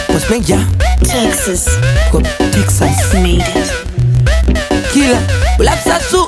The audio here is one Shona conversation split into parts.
What's me, yeah? Texas. Go Texas. Made it. Killer. Bulapsasu.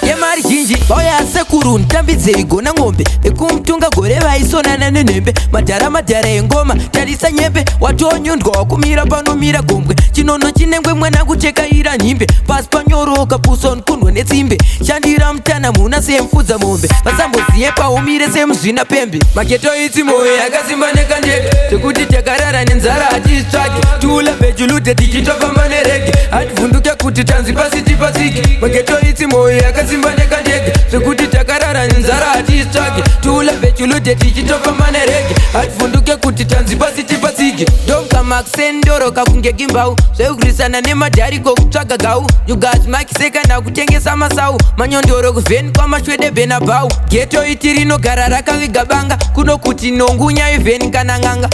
Yemari jinji Boya sekuru ntambidze igona ngombe Ekumtunga gore vaisonana nenembe Madhara engoma Tarisa nyembe Watonyondwa wakumira panomira gombwe Chinono chinengwe mwana kuchekaira nyimbe Pasi panyoroka puso nkunwe netsimbe Shandira mtana muna semfudza mombe Vasamboziye paumire semuzvina pembe Maketo iti moyo yakasimba nekandege Tekuti takarara nenzara hatitsvake Tula bejulute tichitofamba nerege Hativhunduke kuti tanzi pasi tipasiki Maketo iti moyo yakasimba nekandege Tekuti takarara nenzara hatitsvake Tula bejulute tichitofamba nerege Hativhunduke kuti tanzi pasi tipasiki Donka makusendoro kakunge gimbau Zvekurisana nemadhari kokutsvaga gau You guys makiseka nakutengesa masau Manyondoro kuvheni kwamashwede bhena bhau Geto iti rinogara rakaviga banga Kuno kuti nongunya ivheni kana nganga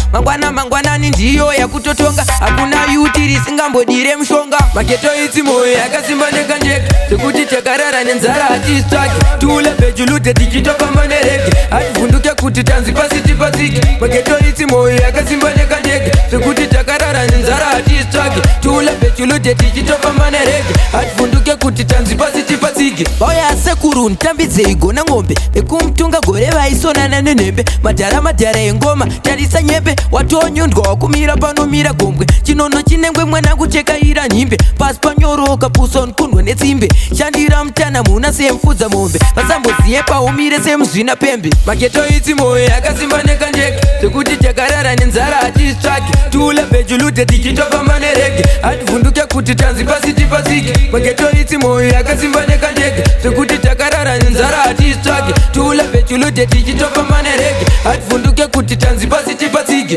Mangwanani ndiyo yakutotonga Hakuna yuti risingambodire mshonga Mageto iti moyo yakasimba nekandege Sekuti takarara nenzara hatitsvake Tula bejulute tichitofamba nerege Hativhunduke kuti tanzi pasi tipasiki Mageto iti moyo yakasimba nekandege Sekuti takarara nenzara hatitsvake Tula bejulute tichitofamba nerege Hativhunduke kuti tanzi pasi tipasiki Boya sekuru ntambidze igona ngombe Ekumtunga gore vaisonana nenembe Madhara engoma Tarisa nyembe Watonyondwa wakumira panomira gombwe Chinono chinengwe mwana kuchekaira nyimbe Pasi panyoroka puso nkunwe netsimbe Shandira mtana muna semfudza mombe Vasamboziye paumire semuzvina pembe Maketo iti moyo yakasimba nekandege Sekuti takarara nenzara hatitsvake Tula bejulute tichitofamba nerege Hativhunduke kuti tanzi pasi tipasiki Maketo iti moyo yakasimba nekandege Sekuti takarara nenzara hatitsvake Tula bejulute tichitofamba nerege Hativhunduke kuti tanzi pasi tipasiki